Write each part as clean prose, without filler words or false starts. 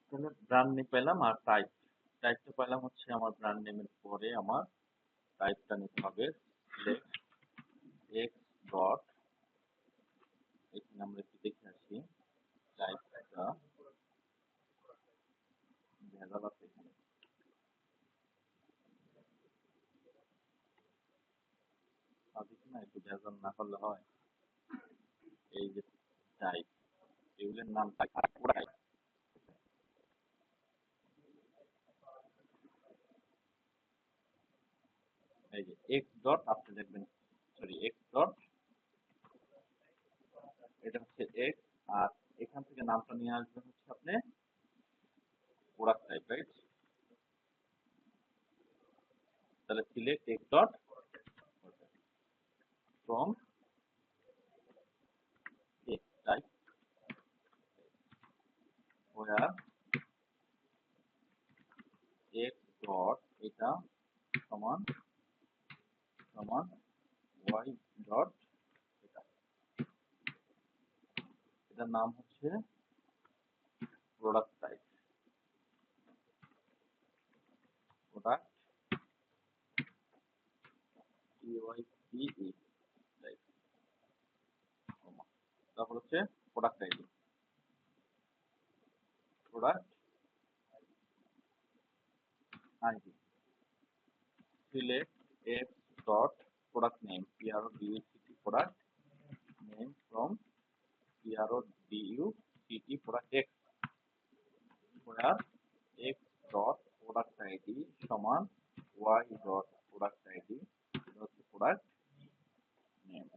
তাহলে brand name পেলাম আর টাইপটা পেলাম হচ্ছে আমার ব্র্যান্ড নেমের পরে আমার টাইপটা নিতে হবে সিলেক্ট এক্স ডট, এখানে আমরা একটু দেখে আসি টাইপটা ভেজাল আছে এখানে। সাজিস না, একটু ভেজাল না করলে হয়? এই যে টাইপ, এগুলোর নাম টাইপ আর পুরা টাইপ। এই যে এক্স ডট আপনি দেখবেন, সরি এক্স ডট, এটা হচ্ছে এক্স, আর এখান থেকে নামটা নিয়ে আসবেন হচ্ছে আপনি প্রোডাক্ট টাইপ, রাইট? তাহলে select x dot from type where x dot এটা সমান সমান ওয়াই ডট এটা। এটার নাম হচ্ছে product type, product T Y P E type. তারপর হচ্ছে product ID, product ID select x dot product name PRODUCT product name from PRODUCT product x, where x dot product id সমান y dot product id, এটা হচ্ছে product name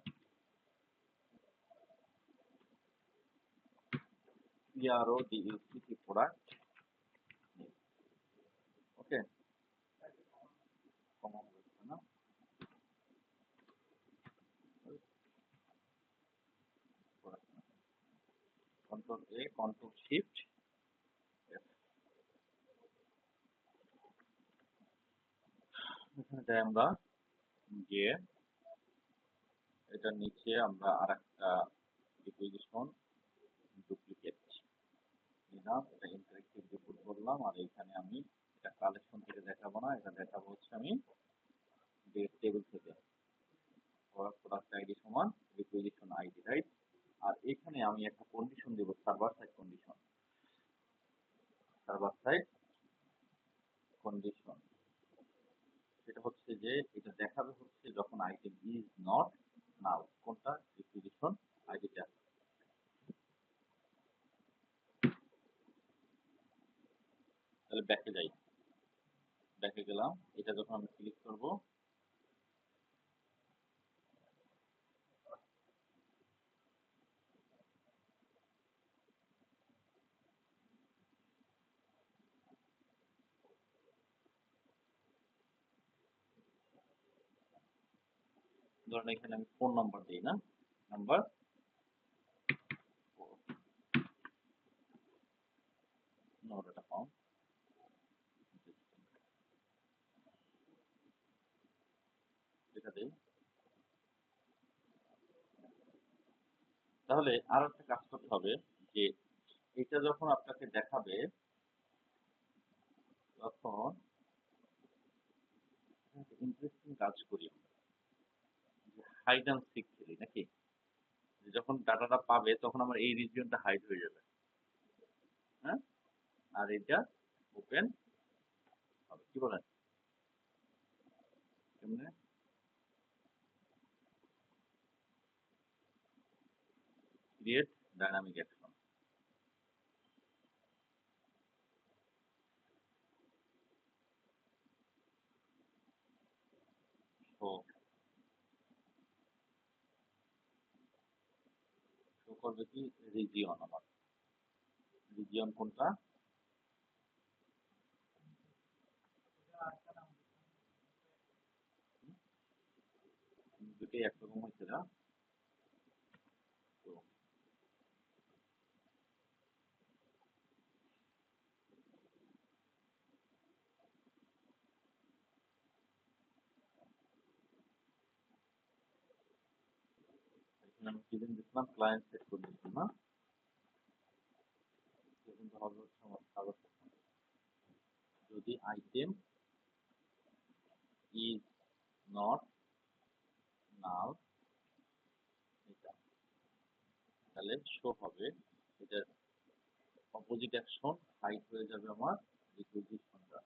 PRODUCT product name. Okay, common হচ্ছে না? Control A, control shift F. এখানে যাই আমরা, গিয়ে এটার নিচে আমরা আর একটা রিকুইজিশন ডুপ্লিকেট নিলাম, এটা ইন্টারেক্টিভ রিপোর্ট বললাম, আর এইখানে আমি এটা কালেকশন থেকে দেখাবো না, এটা দেখাবো হচ্ছে আমি ডেট টেবিল থেকে। প্রোডাক্ট আইডি সমান রিকুইজিশন আইডি, রাইট? আর এখানে আমি একটা কন্ডিশন দেব, server side condition, server side condition. সেটা হচ্ছে যে এটা দেখাবে হচ্ছে যখন আইটেম ইজ নট নাও, কোনটা রিকুইজিশন আইডিটা। তাহলে ব্যাকে যাই, ব্যাকে গেলাম, এটা যখন আমি ক্লিক করব, ধরেন এখানে আমি ফোন নাম্বার দিই না, নাম্বার নো ডাটা ফাউন্ড, এটা দিই। তাহলে আর একটা কাজ করতে হবে যে এটা যখন আপনাকে দেখাবে তখন ইন্টারেস্টিং কাজ করি আমরা, যে হাইড অ্যান্ড সিক খেলি নাকি? যে যখন ডাটাটা পাবে তখন আমার এই রিজিয়নটা হাইড হয়ে যাবে, হ্যাঁ, আর এটা ওপেন হবে, কি বলেন? কেমনে? Create dynamic action. Show, show করবে কি রিজিয়ন, আমার রিজিয়ন কোনটা? দুটোই একরকম হয়েছে না? তো এখানে আমি কি দিন দিচ্ছিলাম, ক্লায়েন্ট সেট করে দিচ্ছিলাম না, বন্ধ হবে হচ্ছে আমার কাগজ। যদি আইটেম ইজ নট নাল, এটা তাহলে শো হবে। এটার অপোজিট অ্যাকশন হাইড হয়ে যাবে আমার রিকুইজিশনটা।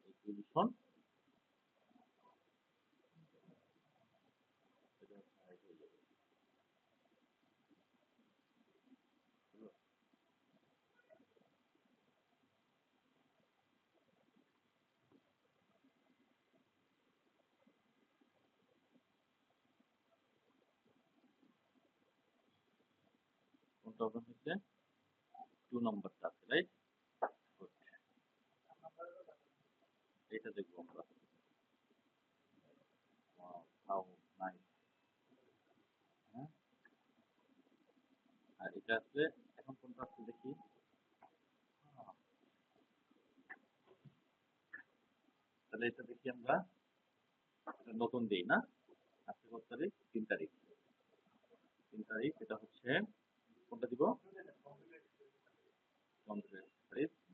রিকুইজিশন এটা হাইড হয়ে যাবে। কোনটা ওপেন হচ্ছে? 2 নম্বরটা আছে, রাইট? এটা দেখবো আমরা। How nice. হ্যাঁ, আর এটা আছে। এখন কোনটা আছে দেখি। তাহলে এটা দেখি আমরা। এটা নতুন দেই না? আজকে কত তারিখ? 3 তারিখ। 3 তারিখ। এটা হচ্ছে কোনটা দিব? কম্পিউটার।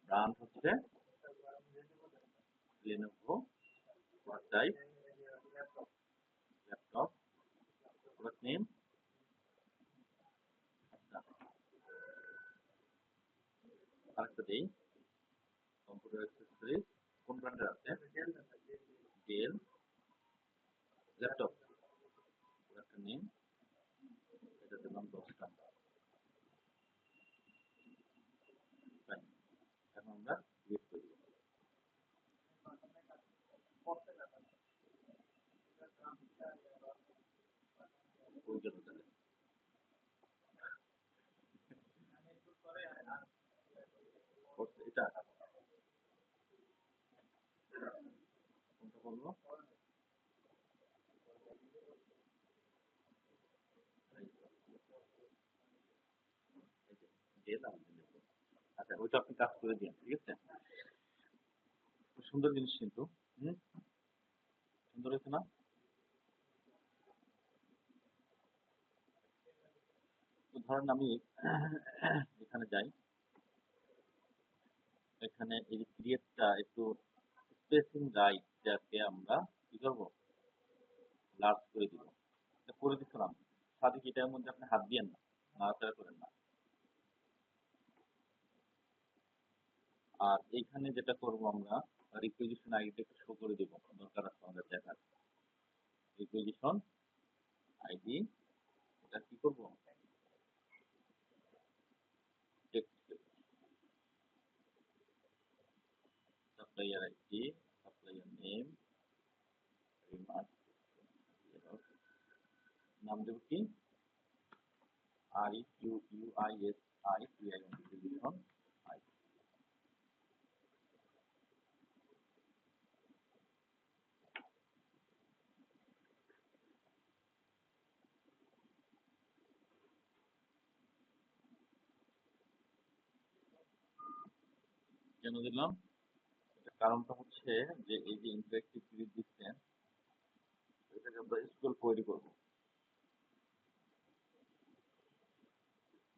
ব্র্যান্ড হচ্ছে Lenovo। Product type laptop. Product name. আচ্ছা, আরেকটা দেই। Computer accessories. কোন ব্র্যান্ডের আছে? ডেল। ল্যাপটপ। প্রোডাক্টের নেম। এটা দিলাম 10টা। ফাইন। এখন আমরা ক্রিয়েট করে দিব। ওই জন্য তাহলে এটা কোনটা বলবো? ডেল আর Lenovo। আচ্ছা, ওইটা আপনি কাজ করে দিন, ঠিক আছে? খুব সুন্দর জিনিস কিন্তু। হুম, সুন্দর হয়েছে না? তো ধরেন আমি এখানে যাই। এখানে এই যে ক্রিয়েটটা একটু স্পেসিং রাইটটাকে আমরা কি করবো? লার্জ করে দিব। এটা করে দিচ্ছিলাম। সাথে কি এটার মধ্যে আপনি হাত দিয়েন না, নাড়াচাড়া করেন না। আর এইখানে যেটা করব আমরা, রিকুইজিশন আইডিটা একটু শো করে দিব, দরকার আছে আমাদের দেখার। রিকুইজিশন আইডি, এটা কি করব? Text. Supplier ID, supplier name, remark, নাম দেব কি? REQUISI requisition ID. কেন দিলাম? এটার কারণটা হচ্ছে যে এই যে ইন্টারেক্টিভ ক্লিপ দিচ্ছেন, এটাকে আমরা স্কুল কোয়েরি করব।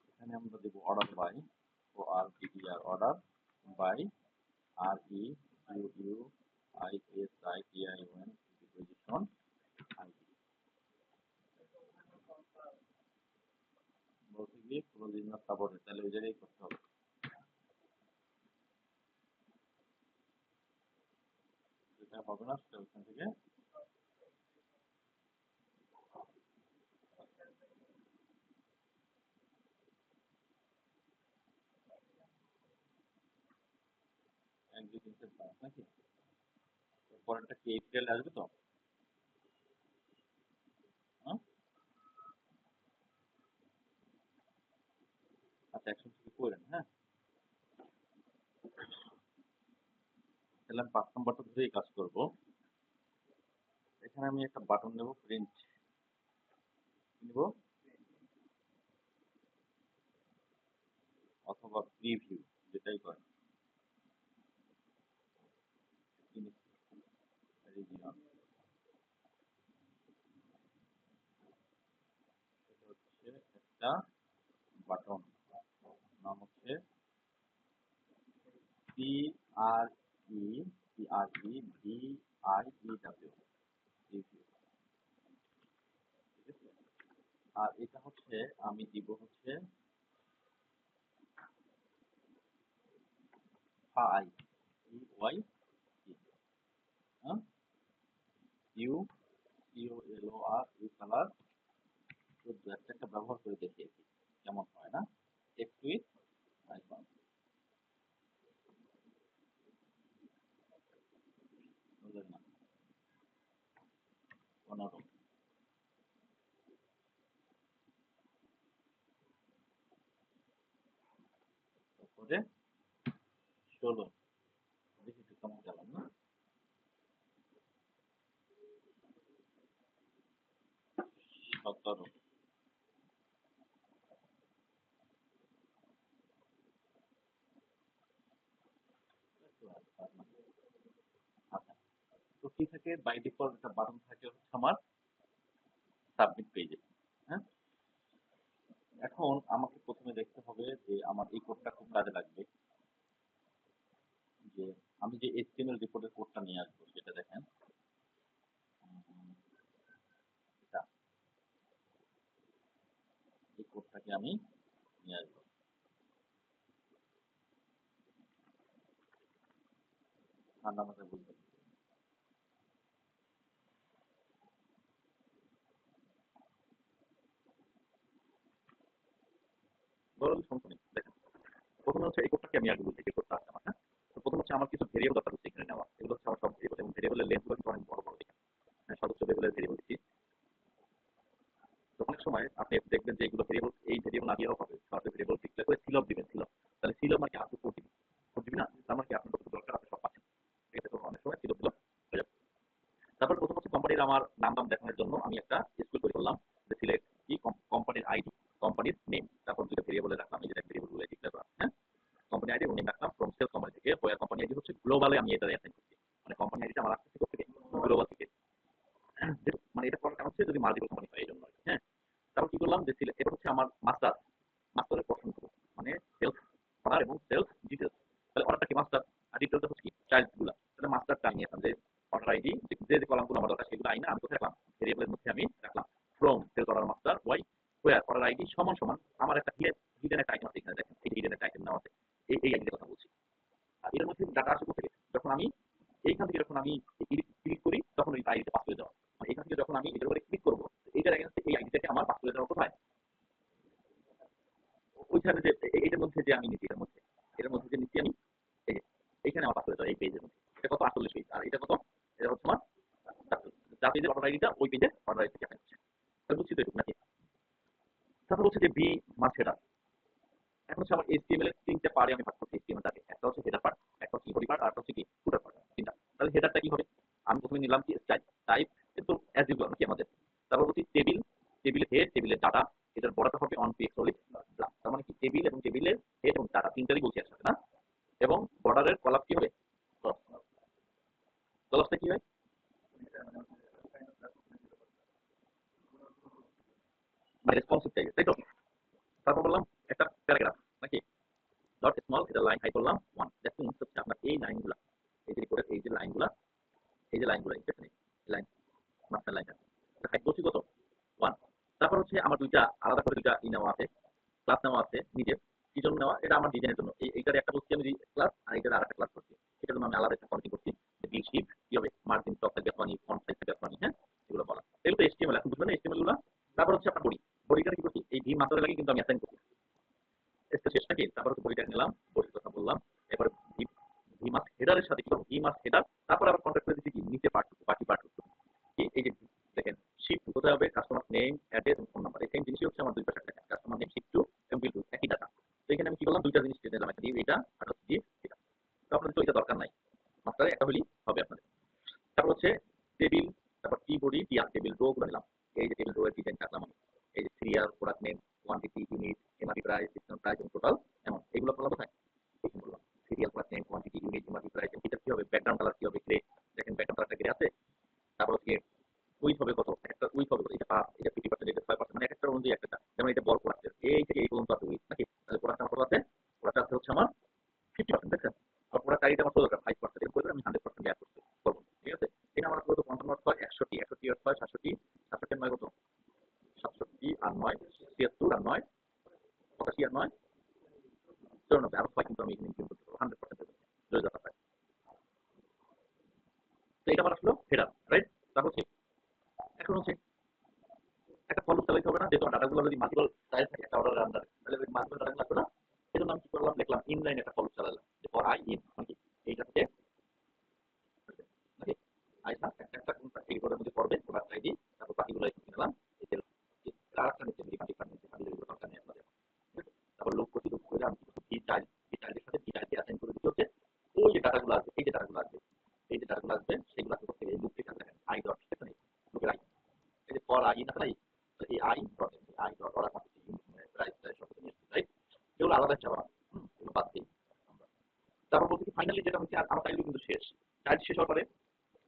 এখানে আমরা দেব order by, ORDER, order by, REQUISITION requisition ID. বলতে গিয়ে পুরো বিজনেস সাপোর্টে, তাহলে ওই জায়গায় করতে হবে। যেটা হবে না সেটা ওইখান থেকে এক দুই তিন চার পাঁচ নাকি? পরেরটা কি এপ্রিল আসবে তো? হ্যাঁ, আচ্ছা, একশন থেকে করেন। হ্যাঁ, তাহলে আমি 5 নম্বরটা ধরেই কাজ করব। এখানে আমি একটা বাটন দেবো, প্রিন্ট নিব, অথবা প্রিভিউ, যেটাই করেন। রিজিয়ন, এটা হচ্ছে একটা বাটন, নাম হচ্ছে রিভিউ। আর এটা হচ্ছে আমি দিব হচ্ছে ফাই ওয়াই ইউ ইউএলওআর ইউ কালার 14 একটা ব্যবহার করে দেখিয়েছি কেমন হয় না টেক্সট উইথ আইকন না 15 তারপরে 16 দেখি একটু কেমন গেলাম না 17 আচ্ছা তো কি থাকে বাই ডিফল্ট একটা বাটন থাকে হচ্ছে আমার সাবমিট পেজে। হ্যাঁ এখন আমাকে প্রথমে দেখতে হবে যে আমার এই কোডটা খুব কাজে লাগবে যে আমি যে এইচটিএমএল রিপোর্টের কোডটা নিয়ে আসবো সেটা দেখেন এটা এই কোডটাকে আমি নিয়ে আসবো ঠান্ডা মাথায় বুঝতে বড় সমস্যা নেই দেখেন প্রথমে হচ্ছে এই কোডটাকে আমি আগে বলছি যে কোডটা আছে আমার হ্যাঁ তো প্রথম হচ্ছে আমার কিছু ভেরিয়েবল দরকার হচ্ছে এখানে নেওয়া এগুলো হচ্ছে আমার সব ভেরিয়েবল এবং ভেরিয়েবলের লেন্থ গুলো অনেক বড় বড় দেখেন সর্বোচ্চ লেভেলের ভেরিয়েবল দিচ্ছি তো অনেক সময় আপনি দেখবেন যে এগুলো ভেরিয়েবল এই ভেরিয়েবল না দিয়েও হবে সরাসরি ভেরিয়েবল ডিক্লেয়ার করে সিলব দিবেন সিলব তাহলে সিলব মানে কি আপনি কোড দিবি না তার মানে কি আপনার কত দরকার আপনি সব পাচ্ছেন ঠিক আছে তো অনেক সময় সিলব দিল হয়ে যাবে তারপর প্রথম হচ্ছে কোম্পানির আমার নাম দেখানোর জন্য আমি একটা স্কুল করে করলাম যে সিলেক্ট কি কোম্পানির আইডি কোম্পানির নেম তারপর দুটো ভেরিয়েবলে রাখলাম এই যে ভেরিয়েবল গুলো ডিক্লেয়ার করা হ্যাঁ কোম্পানি আইডি এবং নেম রাখলাম ফ্রম সেলস কোম্পানি থেকে হোয়ার কোম্পানি আইডি হচ্ছে গ্লোবালে আমি এটা অ্যাসাইন করছি মানে কোম্পানি আইডিটা আমার আসছে থেকে গ্লোবাল থেকে মানে এটা করার কারণ হচ্ছে যদি মাল্টিপল কোম্পানি হয় এই জন্য হ্যাঁ তারপর কি করলাম যে এটা হচ্ছে আমার মাস্টার মাস্টারের পছন্দ মানে সেলস অর্ডার এবং সেলস ডিটেলস তাহলে অর্ডারটা কি মাস্টার আর ডিটেলসটা হচ্ছে কি চাইল্ড গুলা তাহলে মাস্টারটা আমি নিয়েছিলাম যে অর্ডার আইডি যে যে কলামগুলো আমার দরকার সেগুলো আইনা আমি কোথায় রাখলাম ভেরিয়েবলের মধ্যে আমি রাখলাম from sales order master y where order ID সমান সমান আমার একটা হিডেন একটা আইটেম আছে এখানে দেখেন এই হিডেন একটা আইটেম নেওয়া আছে এই আইডির কথা বলছি আর এর মধ্যে ডাটা আসে কোথা থেকে যখন আমি এইখান থেকে যখন আমি ক্লিক করি তখন ওই আইডিতে পাস হয়ে যাওয়া মানে এখান থেকে যখন আমি এটার উপরে ক্লিক করবো এইটার এগেন্সে এই আইডিটাকে আমার পাস হয়ে যাওয়া কোথায় ওইখানে যে এটার মধ্যে যে আমি নিচ্ছি এটার মধ্যে যে নিচ্ছি আমি এই যে এইখানে আমার পাস হয়ে যাওয়া এই পেজের মধ্যে এটা কত 48 পেজ আর এটা কত এটা হচ্ছে আমার যা পেজের অর্ডার আইডিটা ওই পেজের অর্ডার আইডি থেকে হচ্ছে তাহলে বুঝছি তো এটুকু নাকি তারপর হচ্ছে যে বি মাছ হেডার এখন হচ্ছে আমার এইচটিএমএল এর তিনটা পার্টে আমি ভাগ করছি এইচটিএমএল টাকে একটা হচ্ছে হেডার পার্ট একটা হচ্ছে বডি পার্ট আর একটা হচ্ছে কি ফুটার পার্ট তিনটা তাহলে হেডারটা কি হবে আমি প্রথমে নিলাম কি স্টাইল টাইপ কিন্তু অ্যাজ ইউজুয়াল কি আমাদের তারপর হচ্ছে টেবিল টেবিলের হেড টেবিলের ডাটা এটার বড়টা হবে অন পেজ সলিড ব্ল্যাক তার মানে কি টেবিল এবং টেবিলের হেড এবং ডাটা তিনটারই বলছি একসাথে না এবং বর্ডারের কলাম কি হবে কলামটা কি হয় মানে রেসপন্সিভ টাইপের তাই তো তারপর বললাম একটা প্যারাগ্রাফ নাকি ডট স্মল এটা লাইন হাই করলাম ওয়ান দ্যাট মিনস হচ্ছে আপনার এই লাইনগুলা এই যে রিপোর্টের এই যে লাইনগুলা ঠিক আছে এই লাইন মাস্টার লাইনটা হাইট করছি কত ওয়ান তারপর হচ্ছে আমার দুইটা আলাদা করে দুইটা নেওয়া আছে ক্লাস নেওয়া আছে নিজের কি জন্য নেওয়া এটা আমার ডিজাইনের জন্য এইটার একটা বলছি আমি ক্লাস আর এইটার আর একটা ক্লাস করছি সেটার জন্য আমি আলাদা একটা কন্টি করছি বি শিপ কি হবে মার্জিন টপ থাকবে ফানি ফন্ট সাইজ থাকবে ফানি হ্যাঁ এগুলো বলা এগুলো তো এইচটিএমএল এখন বুঝলেন এইচটিএমএল গুলো তারপর হচ্ছে আপনার বডিটা কি করছি এই ভি মাস্টারের লাগে কিন্তু আমি অ্যাসাইন করছি এটা শেষ নাকি তারপর হচ্ছে বডিটা নিলাম বডির কথা বললাম এবার ভি ভি মাস্ট হেডারের সাথে কি ভি মাস্ট হেডার তারপর আবার কন্ট্যাক্ট করে দিচ্ছি কি নিচে পার্ট বাকি পার্ট এই যে দেখেন শিপ কোথায় হবে কাস্টমার নেম অ্যাড্রেস এবং ফোন নাম্বার এই সেম জিনিসই হচ্ছে আমার দুই পাশে লেখা কাস্টমার নেম শিপ টু এবং বিল টু একই ডাটা তো এখানে আমি কি করলাম দুইটা জিনিস দিলাম একটা দিয়ে এটা আর হচ্ছে দিয়ে এটা তো আপনাদের তো এটা দরকার নাই মাস্টারে একটা হলেই হবে আপনাদের তারপর হচ্ছে টেবিল তারপর কি বডি কি আর টেবিল রো করে নিলাম এই যে টেবিল রো এর ডিজাইন রাখলাম আমি এই যে serial product name quantity unit MRP price discount price এবং টোটাল এমন এগুলো করলাম কোথায় এখানে বললাম serial product name quantity unit MRP price এটা কি হবে ব্যাকগ্রাউন্ড কালার কি হবে গ্রে দেখেন ব্যাকগ্রাউন্ড কালারটা গ্রে আছে তারপর হচ্ছে উইথ হবে কত একটা উইথ হবে এটা 5 এটা 50% এটা 5% মানে একটা অনুযায়ী একটা যেমন এটা বল প্রোডাক্টের এই থেকে এই পর্যন্ত আছে উইথ নাকি তাহলে প্রোডাক্ট আমার কত আছে প্রোডাক্ট আছে হচ্ছে আমার 50% দেখছেন আর প্রোডাক্ট আইডিটা আমার দরকার 5% এর করে আমি 100% অ্যাড করতে করব। ঠিক আছে? এটা আমার কত 55 অর্থ হয় 61টি, 61টি অর্থ হয় 67টি, 67 এর 9 কত? 67 আর 9 76 আর 9 85 আর 9 94 আরো 6 কিন্তু আমি এখানে ইনক্লুড করতে পারবো 100% যদি দরকার হয়। তো এটা আমার আসলো হেডার, রাইট? তারপর হচ্ছে এখন হচ্ছে একটা ফলো চালাইতে হবে না, যেহেতু ডাটাগুলো যদি মাল্টিপল চাইল্ড থাকে একটা অর্ডারের আন্ডারে, তাহলে ওই মাল্টিপল ডাটা লাগবে না। সেজন্য আমি কি করলাম, লিখলাম ইনলাইন একটা ফলো চালালাম যে ফর আই ইন মানে এইটা থেকে নাকি আইসা একটা কোনটা এই করে মধ্যে পড়বে প্রোডাক্ট আইডি, তারপর বাকিগুলো লিখে নিলাম। এর আরেকটা নিচে ডিফারেন্ট নিচে খালি যেগুলো দরকার নেই আপনাদের। তারপর লোক করতে লোক করে আমি কি চাই, এই চাইল্ডের সাথে কি চাইল্ডকে অ্যাসাইন করে দিতে হচ্ছে। ওই যে ডাটাগুলো আসবে, এই যে ডাটাগুলো আসবে, এই যে ডাটাগুলো আসবে সেগুলো করতে গেলে লুপ থেকে দেখেন আই ডট ঠিক আছে, লুপের আই এই যে ফর আই না তাই, তো এই I dot order quantity price সব কিছু নিয়ে রাইট, এগুলো আলাদা চাওয়া এগুলো বাদ দিই আমরা। তারপর বলতে কি ফাইনালি যেটা হচ্ছে আমার চাইল্ড কিন্তু শেষ, চাইল্ড শেষ হওয়ার পরে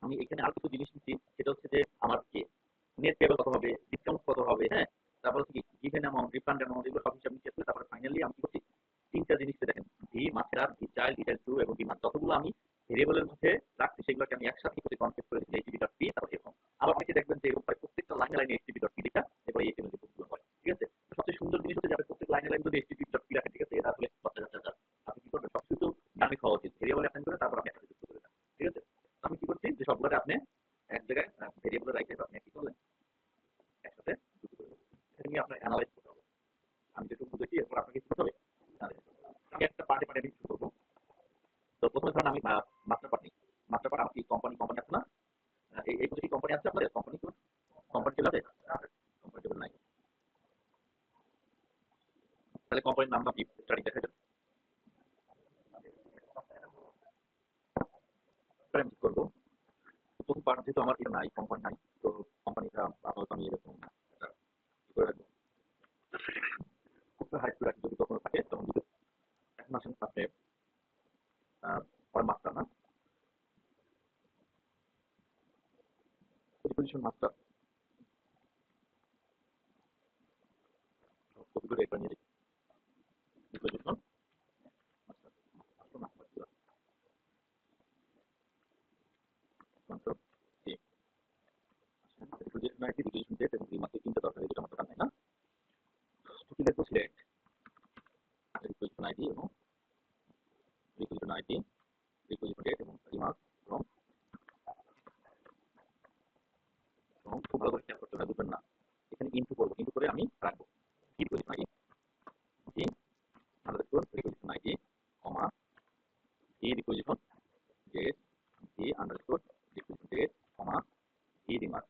আমি এখানে আর কিছু জিনিস নিচ্ছি, সেটা হচ্ছে যে আমার কি নেট পেবল কত হবে, ডিসকাউন্ট কত হবে, হ্যাঁ, তারপর হচ্ছে কি গিভেন অ্যামাউন্ট, রিফান্ড অ্যামাউন্ট, এগুলো সব হিসাব নিকাশ করে তারপরে ফাইনালি আমি কি করছি, তিনটা জিনিস দেখেন, ভি মাছেরার, V child, V child two এবং ভি মাছ যতগুলো আমি ভেরিয়েবলের মধ্যে রাখছি সেগুলোকে আমি একসাথে করে কনফিগ করে দিচ্ছি এইচটিপি ডট পি, তারপর এরকম। আবার অনেকে দেখবেন যে এরকম প্রত্যেকটা লাইনে লাইনে এইচটিপি ডট পি লেখা এবং এই টেবিল গুলো হয়, ঠিক আছে? তো সবচেয়ে সুন্দর জিনিস হচ্ছে যে আপনি প্রত্যেক লাইনে লাইনে যদি এইচটিপি ডট পি রাখেন, ঠিক আছে, এটা আসলে বাচ্চা যাচ্ছে, আপনি কি করবেন সবকিছু ডাইনামিক হওয়া উচিত, ভেরিয়েবল অ্যাসাইন করে তারপর আপনি একসাথে যুক্ত করে দেন, ঠিক আছে? তো আমি কি করছি যে সবগুলোকে আপনি এক জায়গায় ভেরিয়েবল রাখে আপনি কি করলেন একসাথে যুক্ত করে দেবেন। এটা নিয়ে আপনার অ্যানালাইজ করতে হবে। আমি যেটুকু বুঝেছি এরপর আপনাকে কি করতে হবে, আমি একটা পার্টে পার্টে শুরু করবো। তো প্রথমে ধরেন আমি মাস্টার পার্ট নিই, মাস্টার পার্ট আমার কি কোম্পানি কোম্পানি আছে না, এই প্রতিটি কোম্পানি আছে আপনাদের কোম্পানি, কোম্পানি টেবিল আছে, কোম্পানি টেবিল নাই, তাহলে কোম্পানির নামটা কি স্টার্টিং দেখা যাবে, আমি করবো। প্রথম পার্ট যেহেতু আমার এটা নাই, কোম্পানি নাই, তো কোম্পানিটা আপাতত আমি এরকম একটা কি করে রাখবো, হাইড করে রাখি, যদি কখনো থাকে তখন যদি এখন আসেন আপনি মাস্টার না পজিশন মাস্টার কপি করে এটা নিয়ে position master master control C position ID position date এবং এই মাসে তিনটা দরকার, যেটা আমার দরকার নাই না, তো কি লিখবো সিলেক্ট পজিশন আইডি এবং পজিশন আইডি পজিশন ডেট এবং রিমার্ক এবং খুব ভালো করে খেয়াল করতে হবে, বুঝবেন না, এখানে ইনটু করবো, ইনটু করে আমি রাখবো কি position ID G underscore position ID comma E position date G underscore position date comma E remark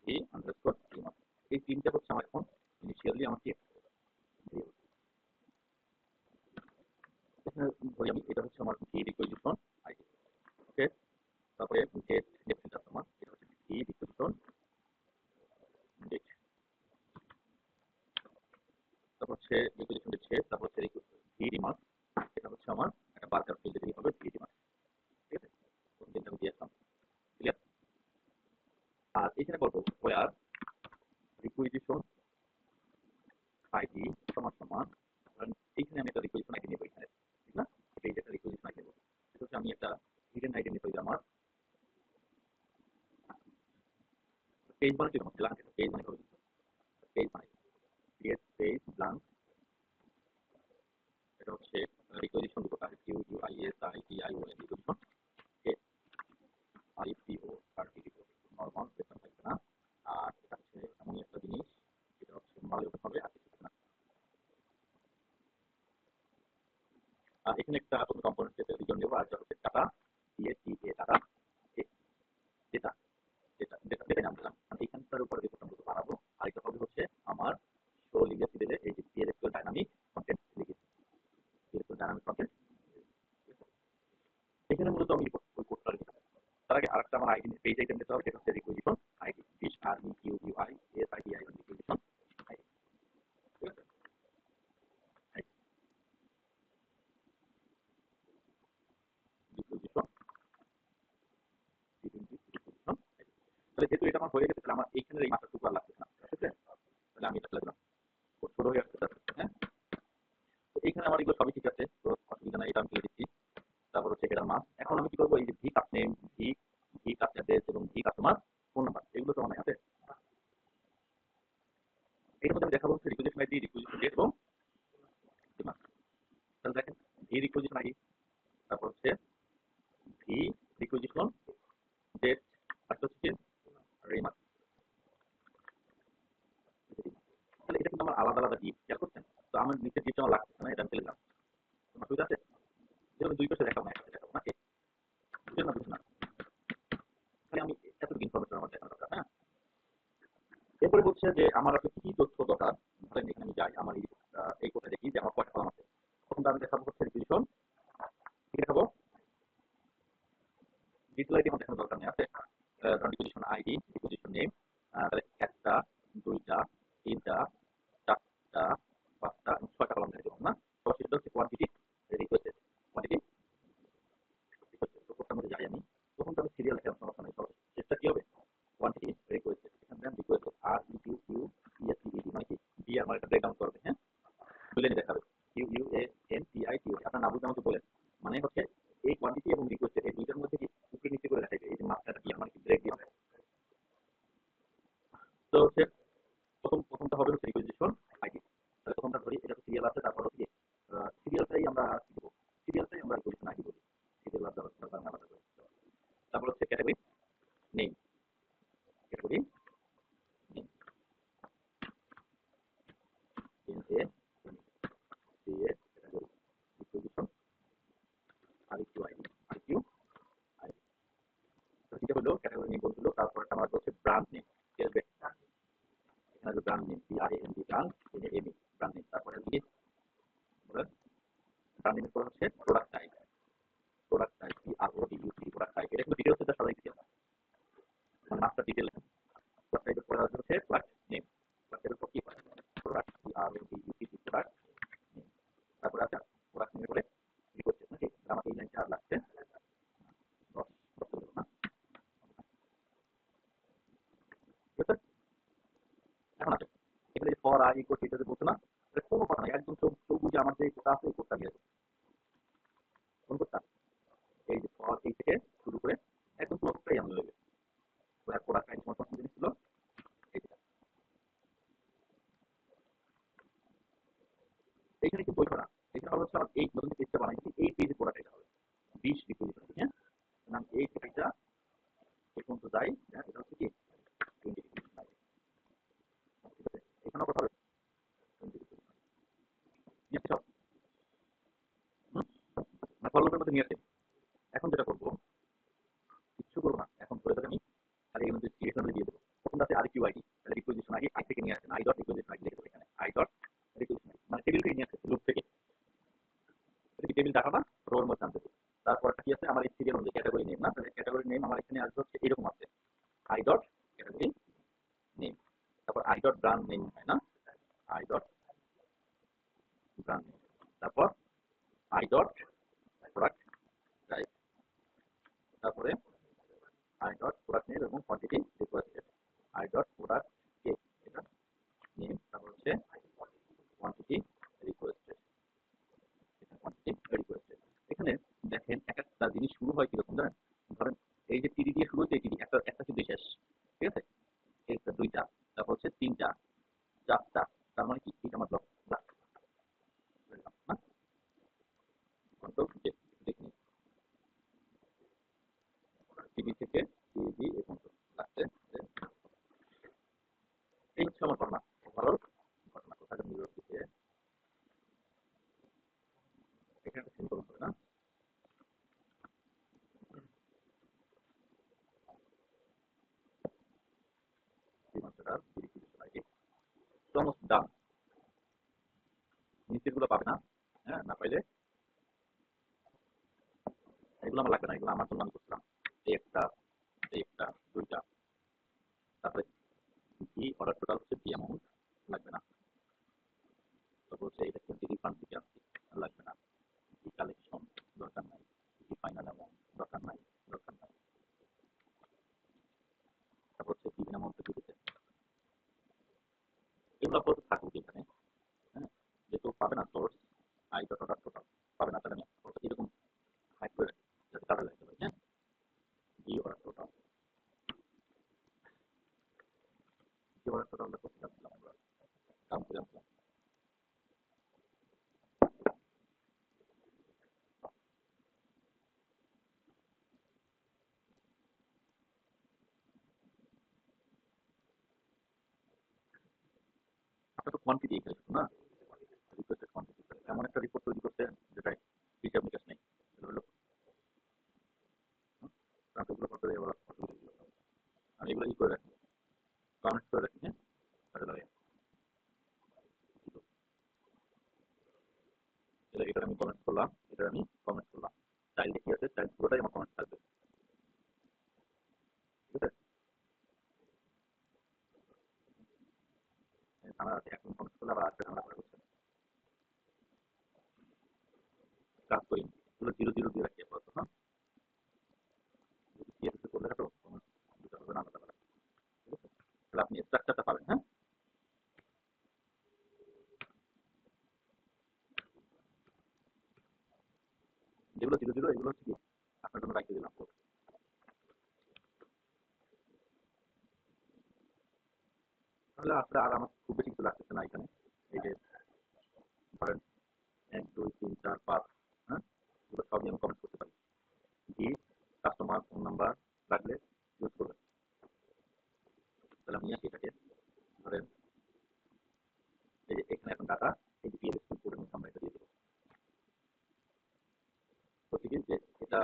G underscore remark. এই তিনটা হচ্ছে আমার এখন ইনিশিয়ালি আমাকে এখানে ধরি আমি, এটা হচ্ছে আমার ভি রিকোয়েজিশন আইডি, ওকে। তারপরে ডেট ডেট আমার এটা হচ্ছে ভি রিকোয়েজিশন ডেট, তারপর হচ্ছে রিকোয়েজিশন ডেট শেষ, তারপর হচ্ছে ভি রিমার্ক, এটা হচ্ছে আমার একটা বার্কার ফিল্ড দিলেই হবে ভি রিমার্ক, ঠিক আছে? কোন দিনটা আমি দিয়ে আসলাম, ক্লিয়ার? আর এখানে বলবো ওয়ার রিকোয়েজিশন আইডি সমান সমান, এইখানে আমি একটা রিকোয়েজিশন আইডি নেবো এখানে, ঠিক না? এই যে একটা রিকোয়েজিশন আইডি নেবো, এটা হচ্ছে আমি একটা হিডেন আইডি নেবো, আমার পেজ বানাচ্ছি তখন ব্ল্যাঙ্ক একটা পেজ বানাই করবো, পেজ বানাই ক্রিয়েট পেজ ব্ল্যাঙ্ক, এটা হচ্ছে রিকোয়েজিশন দিব তাহলে Q U I S I T I O N requisition কে I P O R T দিব, নরমাল বেতন থাকবে না। আর এটা হচ্ছে এমনই একটা জিনিস, এটা হচ্ছে নরমাল ওপেন হবে আর কিছু না। আর এখানে একটা কোনো কম্পোনেন্ট সেট রিজন দেবো, আর হচ্ছে ডাটা ডিএসটি এ data data data data data নাম দিলাম, মানে এইখানটার উপরে রিপোর্ট আমরা বানাবো। আরেকটা হবে হচ্ছে আমার শো লিগেসি দিলে এই যে PLSQ dynamic content legacy, PLSQ dynamic content, এখানে মূলত আমি ওই কোডটা লিখে দেবো। তার আগে আরেকটা আমার আইডি পেজ আইটেম দিতে হবে, সেটা হচ্ছে রিকুইজিশন আইডি, ফিশ R E Q U I S I D I requisition ID, ঠিক আছে? রিকুইজিশন রিকুইজিশন, তাহলে যেহেতু এটা আমার হয়ে গেছে, তাহলে আমার এইখানে এই মাত্রা টুকু আর লাগছে না, ঠিক আছে? তাহলে আমি এটা লিখলাম, ছোট হয়ে আসছে, হ্যাঁ। তো এইখানে আমার এগুলো সবই ঠিক আছে, তো অসুবিধা নাই, এটা আমি তুলে দিচ্ছি। তারপর হচ্ছে হেডার মাস। এখন আমি কি করবো, এই যে V cast name, V V cast address এবং ভি কাস্টমার ফোন নাম্বার, এগুলো তো আমার আছে। এর মধ্যে আমি দেখাবো হচ্ছে রিকুইজিশন আইডি, রিকুইজিশন ডেট এবং ডিমান্ড। তাহলে দেখেন ভি রিকুইজিশন আইডি, তারপর হচ্ছে ভি রিকুইজিশন ডেট, আর হচ্ছে রিমার্ক। তাহলে এটা কিন্তু আমার আলাদা আলাদা ডিপ, খেয়াল করছেন? তো আমার নিচের ডিপটা আমার লাগছে না, এটা আমি ফেলে দিলাম। তোমার সুবিধা আছে? যেরকম দুই পাশে দেখাবো না, একসাথে দেখাবো নাকি? বুঝছেন না? বুঝছেন না? তাহলে আমি এতটুকু ইনফরমেশন আমার দেখানো দরকার, হ্যাঁ। এরপরে বলছে যে আমার আসলে কি কি তথ্য দরকার। ধরেন এখানে আমি যাই, আমার এই কোডে দেখি যে আমার কয়টা কলাম আছে। তখন আমি দেখাবো হচ্ছে রিকুইজিশন, কি দেখাবো? ডিটেল আইডি আমার দেখানোর দরকার নেই, আছে। রিকুইজিশন আইডি, রিকুইজিশন নেম, তাহলে একটা, দুইটা, তিনটা, চারটা, পাঁচটা, ছয়টা কলাম দেখে দেবো না। সবার শেষে হচ্ছে কোয়ান্টিটি রিকোয়েস্টেড, কোয়ান্টিটি রিকোয়েস্টেড। তো কোডটার মধ্যে যাই আমি, তখন তো আমি সিরিয়াল দেখার সমস্যা নেই। সবার শেষটা কি হবে? Quantity requested. এখানে then requested R U U U ES T মানে কি, ডি আমার একটা ব্রেকডাউন করবে, হ্যাঁ, বুঝলেন? দেখাবে U U A N T I T, আপনার না বুঝতে আমাকে বলেন। মানে হচ্ছে এই কোয়ান্টিটি এবং রিকোয়েস্টেড এই দুইটার মধ্যে কি উপরে নিচে করে দেখাবে, এই যে মাত্রাটা কি মানে কি ব্রেক দিয়ে। তো হচ্ছে প্রথমটা হবে হচ্ছে রিকুইজিশন আইডি। তাহলে প্রথমটা ধরি, এটা তো সিরিয়াল আছে, তারপর হচ্ছে সিরিয়ালটাই আমরা কি দেবো, সিরিয়ালটাই আমরা রিকুইজিশন আইডি বলি, সিরিয়াল আলাদা করে। তারপর হচ্ছে category name, category name N A C A category requisition R Q ID, R Q ID. তো এটা হলো ক্যাটাগরি নেম বলছিল। তারপর আমার হচ্ছে ব্র্যান্ড নেম, এখানে brand name B R A N D, brand N A M E, brand name. তারপরে কি ব্র্যান্ড নেমের পর হচ্ছে product type, product type P R O D U C, product type. এটা কিন্তু ডিটেইলস, এটা সবাই ডিটেইলস, মানে মাস্টার ডিটেইল। প্রোডাক্ট টাইপের পরে হচ্ছে প্রোডাক্ট নেম, প্রোডাক্ট টাইপের পর কি হয়, product P R O D U C, product name. তারপরে আছে প্রোডাক্ট নেমের পরে রিকোয়েস্ট নাকি, আমার এই লাইনটা আর লাগছে 10 না, ঠিক আছে? এখন আছে এখানে ফর আই ইকুয়াল এটা যে বলছো না, এটা কোনো কথা নাই, একদম চোখ চোখ বুঝে আমার যে কোডটা আছে এই কোডটা দিয়ে দেবো। কোন কোডটা? এই যে ফর এই থেকে শুরু করে একদম পুরো কোডটাই আমি নেবে। প্রোডাক্ট টাইপ তোমার পছন্দ জিনিস ছিল এইটা। এইখানে কিন্তু বইটা না, এখানে হচ্ছে আমার এই নতুন পেজটা বানাইছি, এই পেজে প্রোডাক্ট এটা হবে 20 রিকুইজিশন, হ্যাঁ। নাম এই পেজটা এই পর্যন্ত যাই, হ্যাঁ, এটা হচ্ছে কি 20 রিকুইজিশন আইডি, ঠিক আছে? এখানে কথা হবে 20 রিকুইজিশন নিয়ে সব না, ফলোদের মধ্যে নিয়ে আসে। এখন যেটা করবো, কিচ্ছু করবো না, এখন করে দেবে আমি খালি এর মধ্যে সিলেকশন দিয়ে দেবো। প্রথমটা আছে আর কিউ আইডি, তাহলে রিকুইজিশন আইডি আই থেকে নিয়ে আসেন, আই ডট রিকুইজিশন আইডি লিখে দেবো এখানে, আই ডট রিকুইজিশন আইডি মানে টেবিল থেকে নিয়ে আসছে, লুপ থেকে। এটা কি টেবিল ডাটা না, রোর মধ্যে আনতে হবে। তারপরটা কি আছে আমার এই সিরিয়াল মধ্যে ক্যাটাগরি নেম, না, তাহলে ক্যাটাগরি নেম আমার এখানে আসবে হচ্ছে এরকম আছে, আই ডট ক্যাটাগরি নেম। তারপর আই ডট ব্র্যান্ড নেম, হয় না, আই ডট ব্র্যান্ড নেম। তারপর আই ডট প্রোডাক্ট টাইপ, তারপরে আই ডট প্রোডাক্ট নেম এবং quantity requested, I dot product কে এটা নেম, তারপর হচ্ছে কোয়ান্টিটি রিকোয়েস্টেড, কোয়ান্টিটি রিকোয়েস্টেড। এখানে দেখেন এক একটা জিনিস শুরু হয় কিরকম জানেন? ধরেন এই যে টিডি দিয়ে শুরু হচ্ছে, টিডি একটা একটা কিন্তু শেষ, ঠিক আছে? একটা দুইটা, তারপর হচ্ছে তিনটা, চারটা, তার মানে কি এটা মতলব লাস্ট না, কন্ট্রোল দেখি টিভি থেকে টিভি এবং লাস্টে এই হচ্ছে আমার ঘটনা, ওভারঅল ঘটনা। কোথায় মিরর দিকে এখানে সিম্পল হবে না, সীমান্তটা সমস্ত ডান, নিচের গুলো পাবে না, হ্যাঁ, না পাইলে এগুলো আমার লাগবে না, এগুলো আমার জন্য আমি করছিলাম। এই একটা, এই একটা, দুইটা, তারপরে কি অর্ডার টোটাল হচ্ছে কি অ্যামাউন্ট লাগবে না। তারপর হচ্ছে এটা কিন্তু রিফান্ড দিতে আসছি, লাগবে না। কি কালেকশন দরকার নাই, কি ফাইনাল অ্যামাউন্ট দরকার নাই, দরকার নাই। তারপর হচ্ছে কি অ্যামাউন্ট দিতে, এগুলো আপাতত থাকুক এখানে, হ্যাঁ। যেহেতু পাবে না source I dot order total পাবে না, তাহলে আমি তো কোয়ান্টিটি এখানে শুধু না, রিকোয়েস্টেড কোয়ান্টিটি এমন একটা রিপোর্ট তৈরি করতে যেটা হিসাব নিকাশ নেই, সেটা হলো ট্রান্সফারগুলো করতে এবার আমি এগুলো ই করে রাখি, কমেন্ট করে রাখি। হ্যাঁ, তাহলে এটা আমি কমেন্ট করলাম, এটা আমি কমেন্ট করলাম, চাইল্ড কি আছে, চাইল্ড পুরোটাই আমার কমেন্ট থাকবে। ঠিক আছে, ঝামেলা আছে, এখন কমেন্ট করলে আবার আসবে ঝামেলা করে হচ্ছে কাজ করি, এগুলো 0 0 দিয়ে রাখি আপাতত। হ্যাঁ, যদি CSS করলে তো কমেন্ট দিতে হবে না আলাদা আলাদা। ঠিক আছে, তাহলে আপনি স্ট্রাকচারটা পাবেন। হ্যাঁ, যেগুলো 0 0 এগুলো হচ্ছে কি আপনার জন্য রাখিয়ে দিলাম। তাহলে আসলে আর আমার খুব বেশি কিছু লাগতেছে না এখানে। এই যে ধরেন 1 2 3 4 5, হ্যাঁ, এগুলো সবই আমি কমেন্ট করতে পারি। জি, কাস্টমার ফোন নাম্বার লাগলে ইউজ করবেন। তাহলে আমি এটাকে ধরেন এই যে এখানে এখন ডাটা, এই যে PLSQL কোডের মধ্যে আমরা এটা দিয়ে দেবো। হচ্ছে কি যে এটা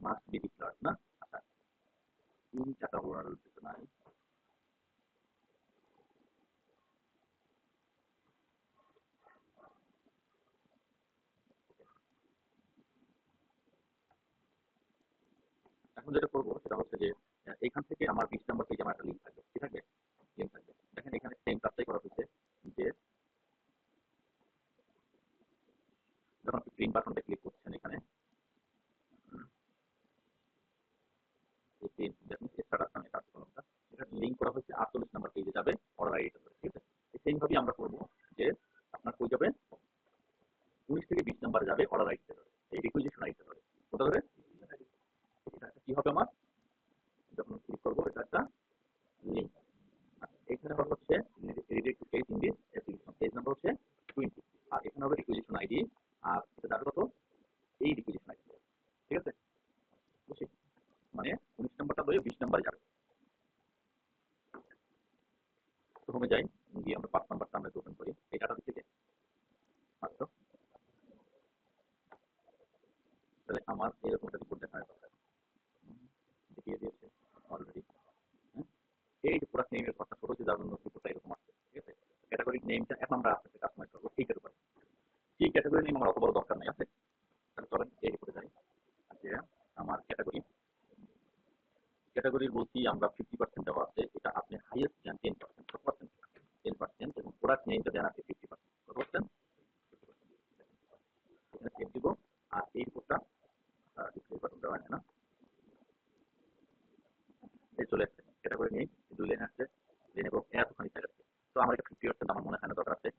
মাস্ট বি ডিক্লার্ড না। আচ্ছা, 3 4টা ওয়ার্ড দিতে নাই। এখন যেটা করবো সেটা হচ্ছে যে এখান থেকে আমার 20 নাম্বার পেজে আমার একটা লিঙ্ক থাকবে। কি থাকবে? লিঙ্ক থাকবে। দেখেন এখানে সেম কাজটাই করা হচ্ছে যে যখন আপনি প্রিন্ট বাটনটা ক্লিক করছেন এখানে, এই প্রিন্ট দেখুন স্ট্যাটাস নামে কাজ কলমটা, এটা লিঙ্ক করা হচ্ছে 48 নাম্বার পেজে যাবে অর্ডার আইডি। ঠিক আছে, সেম ভাবেই আমরা করবো যে আপনার কই যাবে 19 থেকে 20 নাম্বারে যাবে অর্ডার আইডিতে যাবে, এই রিকুইজিশন আইডিতে যাবে। কোথা ধরে এটা কি হবে আমার, যখন ক্লিক করবো এটা একটা লিঙ্ক। এখানে আবার হচ্ছে রিডেড to page in this application, page number হচ্ছে 20, আর এখানে হবে রিকুইজিশন আইডি, আর এটা যাবে কত, এই রিকুইজিশন আইডি। ঠিক আছে, বুঝছি, মানে 19 নাম্বারটা ধরে 20 নাম্বারে যাবে। তো হোমে যাই, গিয়ে আমরা 5 নাম্বারটা আমরা ওপেন করি এই ডাটা থেকে মাত্র। তাহলে আমার এরকম একটা রিপোর্ট দেখার দরকার, দেখিয়ে দিয়েছে অলরেডি। হ্যাঁ, এই যে প্রোডাক্ট নেমের কথা ছোট যে যার জন্য রিপোর্টটা এরকম আসছে। ঠিক আছে, ক্যাটাগরি নেমটা এখন আমরা আপনাকে কাস্টমাইজ করবো এইটার উপরে। কি ক্যাটাগরি নেম আমার অত বড় দরকার নাই আছে। তাহলে চলেন এই রিপোর্টে যাই। যে আমার ক্যাটাগরি, ক্যাটাগরির বলছি আমরা 50% দেওয়া আছে, এটা আপনি হাইয়েস্ট দেন 10%, কত পার্সেন্ট, 10%, এবং প্রোডাক্ট নেমটা দেন আপনি 50%, কত পার্সেন্ট, এখানে সেভ দিব। আর এই রিপোর্টটা ডিসপ্লে বাটন দেওয়া হয় না, এই চলে আসছে ক্যাটাগরি নেই, 2 লাইন আসছে, লাইন এবং এতখানি সাইজ আছে। তো আমার এটা 50% আমার মনে হয় না দরকার আছে,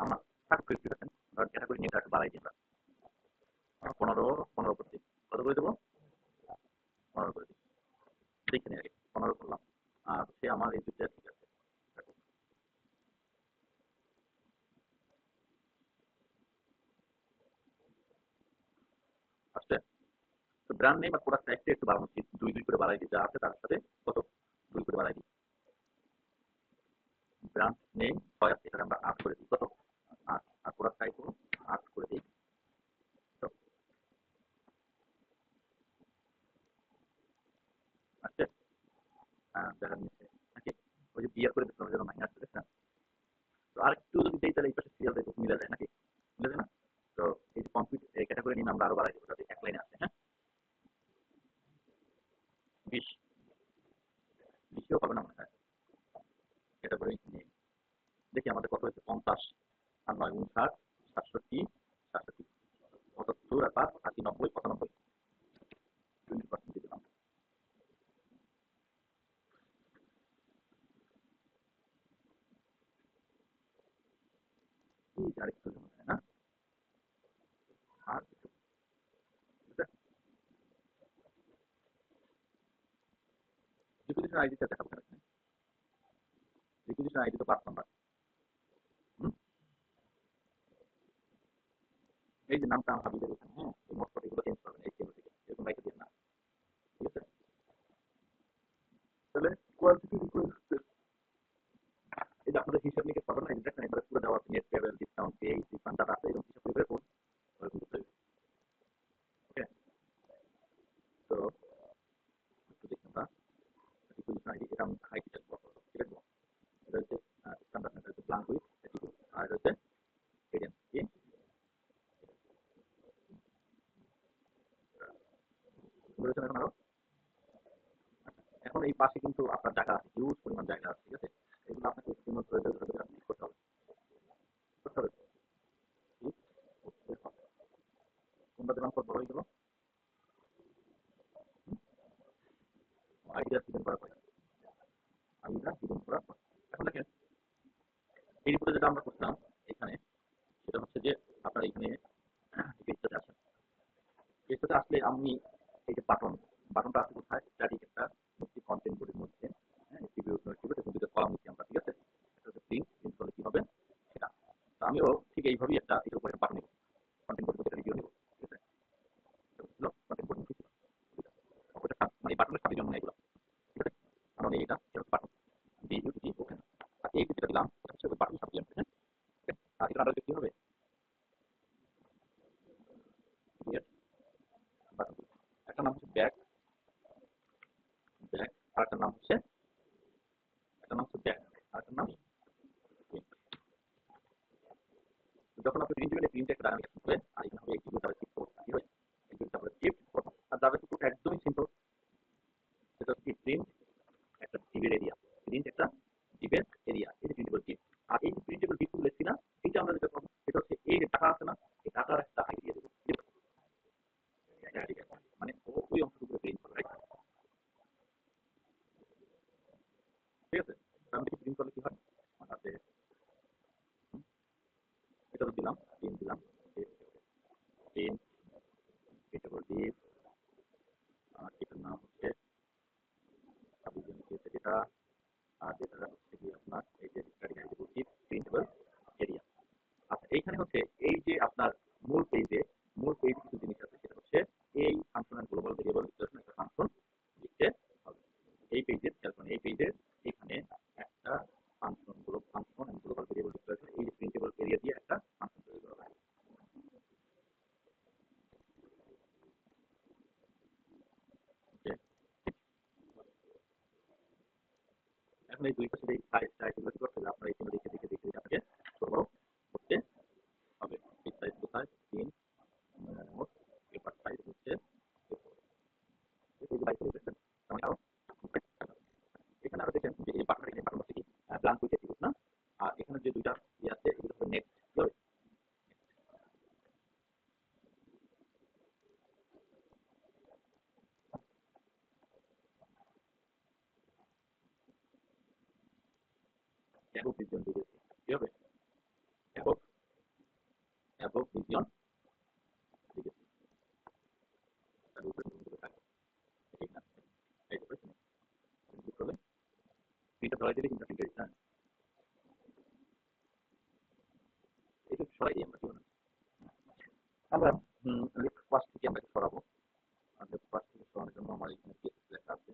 আমার থাক 50%, কারণ ক্যাটাগরি নেমটা একটু বাড়াই দিই আমরা, 15 15 করে দিই। কত করে দেবো, 15 করে দিই, দেখে নিই আগে 15 করলাম। আর সে আমার এই দুটো ঠিক আছে, আসছে। তো ব্র্যান্ড নেম আর প্রোডাক্ট টাইপটা একটু বাড়ানো উচিত, 2 2 করে বাড়াই দিই, যা আছে তার সাথে কত 2 করে বাড়াই দিই। ব্র্যান্ড নেম 6 আছে, এটা আমরা 8 করে দিই, কত 8, আর প্রোডাক্ট টাইপও 8 করে দিই। তো আসছে, দেখা নিচ্ছে নাকি, ওই যে বিয়ার করে দিচ্ছিলাম যেন মাইনাস করে না। তো আরেকটু যদি দেই তাহলে এই পাশে সিরিয়াল দেখো মিলে যায় নাকি, মিলে যায় না। তো এই যে কমপ্লিট ক্যাটাগরি নেম আমরা আরো বাড়াই দেবো যাতে এক লাইনে আসে। হ্যাঁ, 20, 20ও হবে না মনে হয় ক্যাটাগরি নেম। দেখি আমাদের কত হয়েছে, 50 আর 9 59, 67, 67, 75 আর 5 80, 90, 95, 20% দিয়ে দিলাম। এই যে আরেকটু মনে হয় না, আর কিছু, রিকুইজিশন আইডিটা দেখাবো কেন, রিকুইজিশন আইডি তো 5 নাম্বার। এই যে নামটা আমার হাবিবের এখানে, হ্যাঁ, এই মোট কথা এগুলো চেঞ্জ করবেন এই চেঞ্জ থেকে, এরকম রাইখে দিন না। ঠিক আছে, তাহলে কোয়ালিটি রিকোয়েস্ট, এই যে আপনাদের হিসাব নিকেশ পাবেন না, দেখেন এবারে পুরো দেওয়া আছে net travel discount pay refund data আছে, এরকম হিসাব করে কোন ওরকম করতে হবে। ওকে, তো একটু দেখুন আমরা রিকুইজিশন আইডি, এটা আমি আইডি চেক করব, ঠিক আছে। এটা হচ্ছে স্ট্যান্ডার্ড, এটা হচ্ছে ব্ল্যাঙ্ক উইথ অ্যাটিটিউড, আর এটা হচ্ছে ভেরিয়েন্ট কি বলেছেন এখন আরো। এখন এই পাশে কিন্তু আপনার জায়গা আছে, হিউজ পরিমাণ জায়গা আছে, ঠিক আছে। এগুলো আপনাকে একটু ধরে ধরে ধরে আপনি করতে হবে, করতে হবে। ঠিক, করতে হবে। কোনটা দিলাম কত বড় হয়ে গেল, আইডিয়া সিলেক্ট করার পরে, আইডিয়া সিলেক্ট করার পর এখন দেখেন এই রিপোর্টে যেটা আমরা করছিলাম এখানে, সেটা হচ্ছে যে আপনার এখানে পেজটাতে আসেন, পেজটাতে আসলে আমি এই যে বাটনটা আছে কোথায়, স্ট্যাটিক একটা মুক্তি কন্টেন্ট বোর্ডের মধ্যে, হ্যাঁ, টিভিও টিভিতে এবং দুটো কলাম দিচ্ছি আমরা, ঠিক আছে। এটা হচ্ছে প্রিন্ট করলে কি হবে সেটা। তো আমিও ঠিক এইভাবেই একটা এর উপরে বাটন নেব, কন্টেন্ট বোর্ডের মধ্যে রিভিউ নেব, ঠিক আছে। কন্টেন্ট বোর্ড মুক্তি ছিল ওটা, মানে বাটনের সাথে জন্য এগুলো, ঠিক আছে। কারণ এইটা এটা হচ্ছে বাটন দিয়ে ইউটিউব ওপেন, আর এই যেটা দিলাম এটা হচ্ছে বাটন সাথে জন্য, হ্যাঁ। আর এটা আলাদা কি হবে, ক্রিয়েট বাটন, একটা নাম হচ্ছে ব্যাক, ব্যাক আর একটা নাম হচ্ছে, একটা নাম হচ্ছে ব্যাক আর একটা নাম print। যখন আপনি প্রিন্ট দিবেন প্রিন্ট একটা ডায়নামিক হবে, আর এখানে হবে এক্সিকিউট আর শিফট কি হয়, এক্সিকিউট তারপরে শিফট প্রথম, আর জাভাস্ক্রিপ্ট কোড একদমই সিম্পল, সেটা হচ্ছে প্রিন্ট একটা ডিভের এরিয়া, প্রিন্ট একটা ডিভের এরিয়া, এই যে প্রিন্টেবল ডিভ। আর এই যে প্রিন্টেবল ডিভ গুলো লিখছি না, এইটা আমরা যেটা করব সেটা হচ্ছে এই যে টাকা আছে না, এই টাকার একটা আইডি দিয়ে দেবো, মানে ওই অংশটুকু প্রিন্ট করবে, রাইট, ঠিক আছে। আমি যদি প্রিন্ট করলে কি হয়, তাতে এটা তো দিলাম, প্রিন্ট দিলাম, প্রিন্ট প্রিন্টেবল ডিভ, আর এটার নাম হচ্ছে যেটা, আর যেটা হচ্ছে কি আপনার এই যে স্টাডি গাইড বলছি প্রিন্টেবল এরিয়া। আচ্ছা এইখানে হচ্ছে এই যে আপনার মূল পেজে কিছু জিনিস আছে, সেটা হচ্ছে এই function and global variable declaration একটা ফাংশন লিখতে হবে এই পেজের, এই পেজের এখানে একটা function and global variable declaration, এই যে প্রিন্টেবল এরিয়া দিয়ে একটা ফাংশন তৈরি করা হয়। ওকে, এখন এই দুইটা সাথে সাইজ সাইজ এগুলো কি করতে হবে, আপনার এখানে দেখে দেখে দেখে আপনাকে বড় বড় করতে হবে। এই সাইজ কোথায়, 3 মোট, পেপার সাইজ হচ্ছে আরো এখানে আরো দেখেন যে এই বাটন, এখানে বাটন হচ্ছে কি ব্ল্যাঙ্ক উইথ অ্যাট্রিবিউট না, আর এখানে যে দুইটা ইয়ে আছে এগুলো হচ্ছে নেক্সট, কি হবে অ্যাবভ ভিজন দিয়ে দিয়েছি, কি হবে অ্যাবভ, অ্যাবভ ভিজন দিয়ে দিয়েছি, তার উপরে তুমি থাকবে, ঠিক না, এই যে প্রশ্ন ক্লিক করলে প্রিন্টার ধরাই দিলে কিন্তু প্রিন্টার, হ্যাঁ, এটা সরাই দিই আমরা, কি বলেন আমরা লেফট পাশ থেকে আমরা সরাবো, আর লেফট পাশ থেকে সরানোর জন্য আমার এখানে CSS লেখা আছে,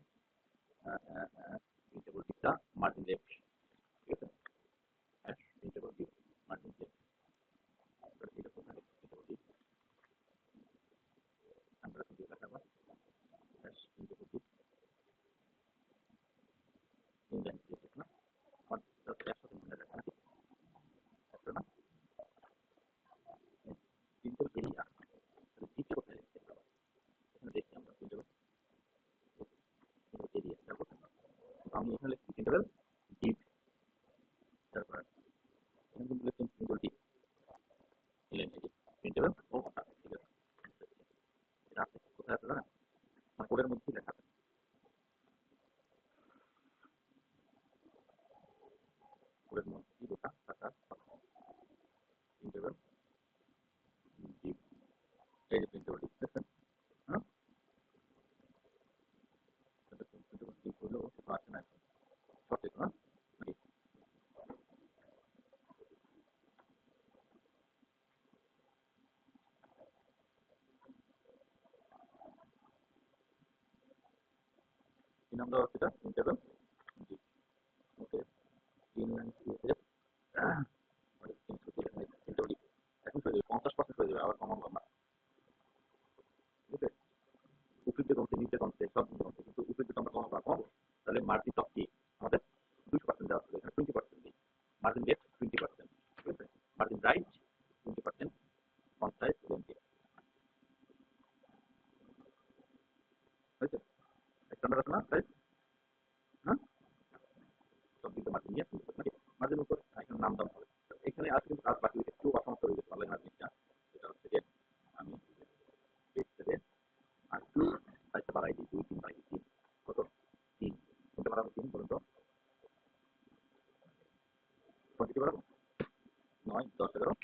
প্রিন্টেবল দিকটা মার্জিন লেফট, ঠিক আছে, প্রিন্টেবল দিক মার্জিন লেফট, এটা কোথায় প্রিন্টেবল দিক আমরা দিয়ে দেখাবো, প্রিন্টেবল দিক ইনলাইন CSS না, আমার একসাথে মনে রাখা নাকি একটা না, প্রিন্টেবল এরিয়া দিকটা কোথায় লিখতে হবে, এখানে দেখছি আমরা প্রিন্টেবল এরিয়া, তারপর আমি এখানে লিখছি প্রিন্টেবল ডিপ, তারপর এখানে কিন্তু লিখছি printable div inline area printable, ও ঠিক আছে, এটা আছে কোথায় আছে না, আমার কোডের মধ্যেই লেখা আছে, কোডের মধ্যেই লেখা থাকার কথা, প্রিন্টেবল ডিপ, এই যে প্রিন্টেবল ডিপ দেখছেন, হ্যাঁ, প্রিন্টেবল ডিপ হলেও সেটা আসে না এখন, সঠিক না নাকি, 3 নম্বর হচ্ছে এটা প্রিন্টেবল ডিপ, ওকে, ইনলাইন CSS এখন হয়ে যাবে 50% হয়ে যাবে, আবার কমাবো আমরা। ঠিক আছে, উপরের যে কমছে নিচে কমছে সব কমছে, কিন্তু উপরের দিকে আমরা কমাবো, তাহলে মার্জিন অফ কি আমাদের 200% দেওয়া হবে, এখানে 20% দিই। মার্জিন লেফট 20%, ঠিক আছে, মার্জিন রাইট 20%, ফন্ট সাইজ 20 হয়েছে। স্ট্যান্ডার্ড আছে না সাইজ? হ্যাঁ, সব দিকে মার্জিন নিয়ে নাকি মার্জিন উপর এখানে নাম দাম হবে। এখানে আর কিন্তু কাজ বাকি একটু অসমাপ্ত রয়ে গেছে অনলাইন মার্জিনটা, যেটা হচ্ছে যে আমি পেজটাতে আর একটু সাইজটা বাড়াই দিই, 2 3 বাড়াই দিই, কত 3 কোনটা বাড়াবো, 3 পর্যন্ত কোয়ান্টিটি বাড়াবো 9 10 11